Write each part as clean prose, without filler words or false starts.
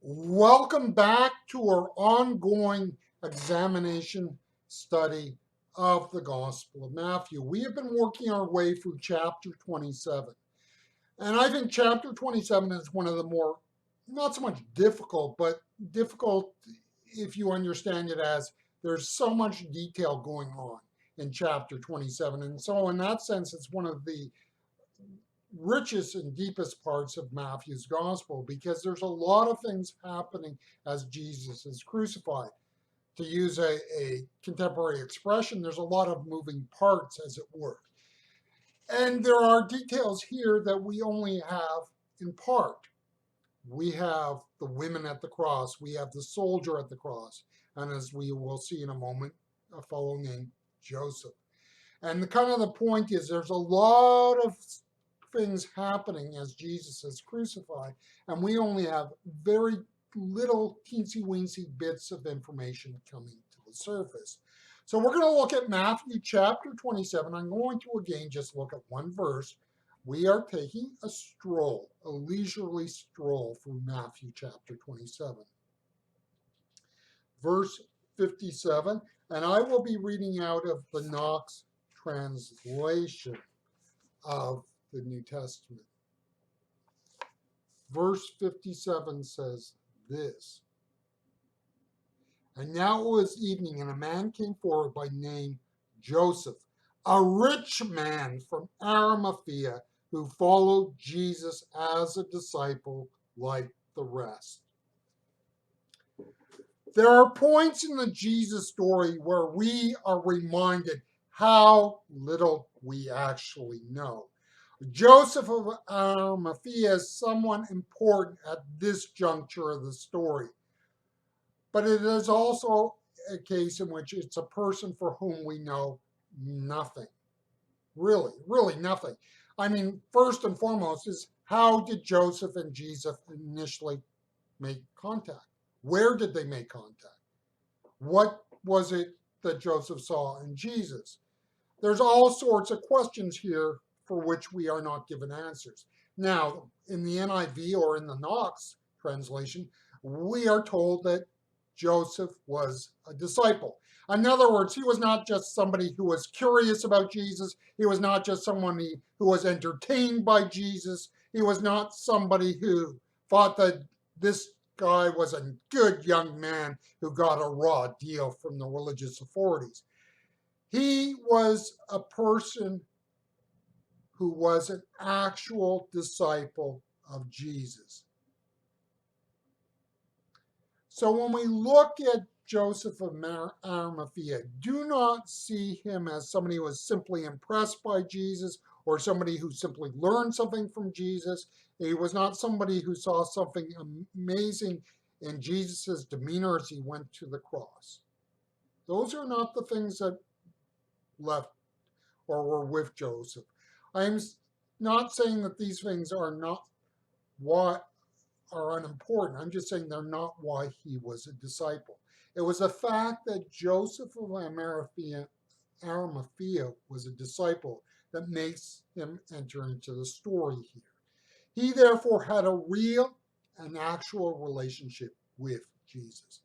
Welcome back to our ongoing examination study of the Gospel of Matthew. We have been working our way through chapter 27. And I think chapter 27 is one of the more, not so much difficult, but difficult if you understand it as there's so much detail going on in chapter 27. And so, in that sense, it's one of the richest and deepest parts of Matthew's gospel because there's a lot of things happening as Jesus is crucified. To use a contemporary expression, there's a lot of moving parts, as it were. And there are details here that we only have in part. We have the women at the cross, we have the soldier at the cross, and as we will see in a moment, a fellow named Joseph. And the point is there's a lot of things happening as Jesus is crucified, and we only have very little teensy-weensy bits of information coming to the surface. So we're going to look at Matthew chapter 27. I'm going to again just look at one verse. We are taking a stroll, a leisurely stroll through Matthew chapter 27. Verse 57, and I will be reading out of the Knox translation of the New Testament. Verse 57 says this. And now it was evening, and a man came forward by name Joseph, a rich man from Arimathea, who followed Jesus as a disciple like the rest. There are points in the Jesus story where we are reminded how little we actually know. Joseph of Arimathea is someone important at this juncture of the story. But it is also a case in which it's a person for whom we know nothing. Really, really nothing. I mean, first and foremost is how did Joseph and Jesus initially make contact? Where did they make contact? What was it that Joseph saw in Jesus? There's all sorts of questions here for which we are not given answers. Now, in the NIV or in the Knox translation, we are told that Joseph was a disciple. In other words, he was not just somebody who was curious about Jesus. He was not just someone who was entertained by Jesus. He was not somebody who thought that this guy was a good young man who got a raw deal from the religious authorities. He was a person who was an actual disciple of Jesus. So when we look at Joseph of Arimathea, do not see him as somebody who was simply impressed by Jesus or somebody who simply learned something from Jesus. He was not somebody who saw something amazing in Jesus' demeanor as he went to the cross. Those are not the things that left or were with Joseph. I'm not saying that these things are not what are unimportant. I'm just saying they're not why he was a disciple. It was the fact that Joseph of Arimathea was a disciple that makes him enter into the story here. He therefore had a real and actual relationship with Jesus.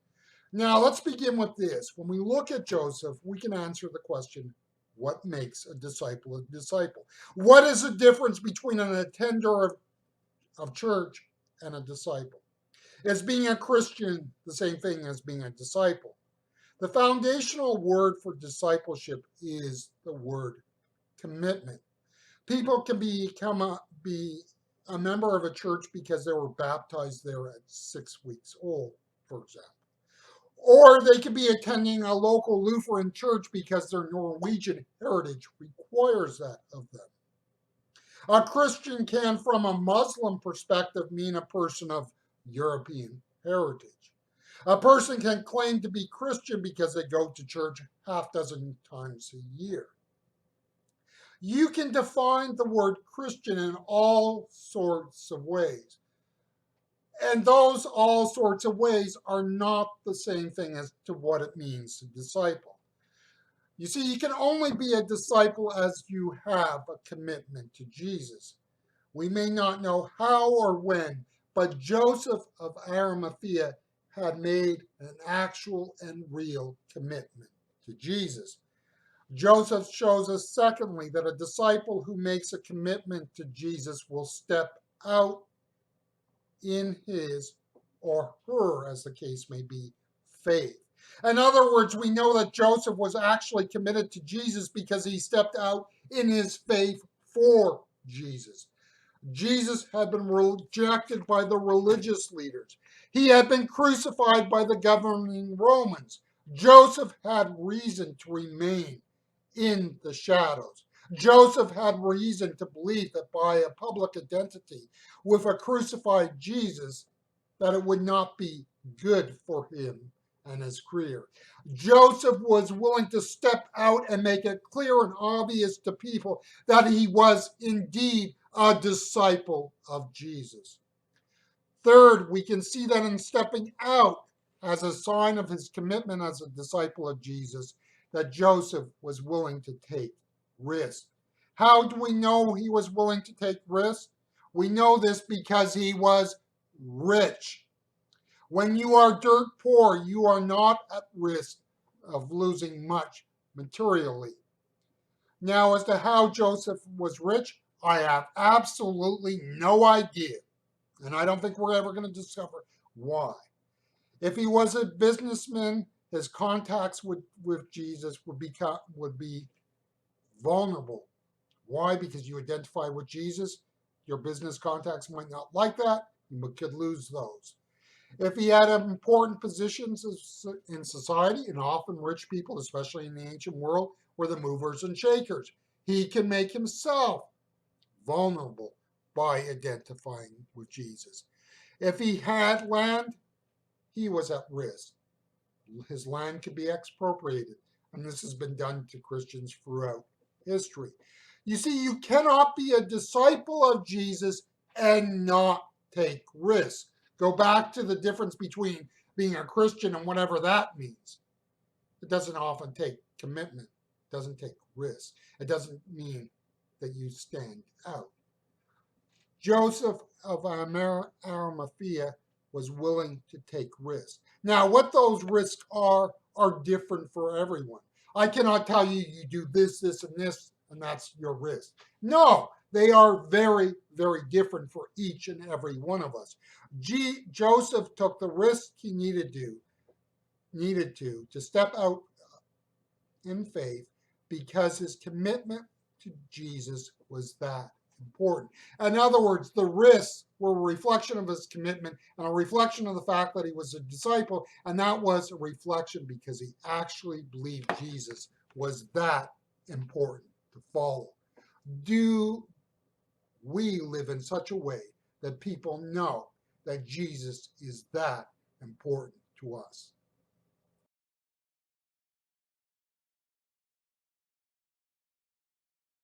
Now let's begin with this. When we look at Joseph, we can answer the question, what makes a disciple a disciple? What is the difference between an attender of church and a disciple? Is being a Christian the same thing as being a disciple? The foundational word for discipleship is the word commitment. People can be a member of a church because they were baptized there at 6 weeks old, for example. Or they could be attending a local Lutheran church because their Norwegian heritage requires that of them. A Christian can, from a Muslim perspective, mean a person of European heritage. A person can claim to be Christian because they go to church half dozen times a year. You can define the word Christian in all sorts of ways. And those all sorts of ways are not the same thing as to what it means to disciple. You see, you can only be a disciple as you have a commitment to Jesus. We may not know how or when, But Joseph of Arimathea had made an actual and real commitment to Jesus. Joseph shows us, secondly, that a disciple who makes a commitment to Jesus will step out in his or her, as the case may be, faith. In other words, we know that Joseph was actually committed to Jesus because he stepped out in his faith for Jesus. Jesus had been rejected by the religious leaders. He had been crucified by the governing Romans. Joseph had reason to remain in the shadows. Joseph had reason to believe that by a public identity with a crucified Jesus, that it would not be good for him and his career. Joseph was willing to step out and make it clear and obvious to people that he was indeed a disciple of Jesus. Third, we can see that in stepping out as a sign of his commitment as a disciple of Jesus, that Joseph was willing to take risks. How do we know he was willing to take risks? We know this because he was rich. When you are dirt poor, you are not at risk of losing much materially. Now, as to how Joseph was rich, I have absolutely no idea. And I don't think we're ever going to discover why. If he was a businessman, his contacts with Jesus would be vulnerable. Why? Because you identify with Jesus. Your business contacts might not like that. You could lose those. If he had important positions in society, and often rich people, especially in the ancient world, were the movers and shakers, he can make himself vulnerable by identifying with Jesus. If he had land, he was at risk. His land could be expropriated, and this has been done to Christians throughout history. You see, you cannot be a disciple of Jesus and not take risks. Go back to the difference between being a Christian and whatever that means. It doesn't often take commitment. It doesn't take risk. It doesn't mean that you stand out. Joseph of Arimathea was willing to take risks. Now, what those risks are different for everyone. I cannot tell you you do this, this, and this, and that's your risk. No, they are very, very different for each and every one of us. Joseph took the risk he needed to step out in faith because his commitment to Jesus was that important. In other words, the risks were a reflection of his commitment and a reflection of the fact that he was a disciple, and that was a reflection because he actually believed Jesus was that important to follow. Do we live in such a way that people know that Jesus is that important to us?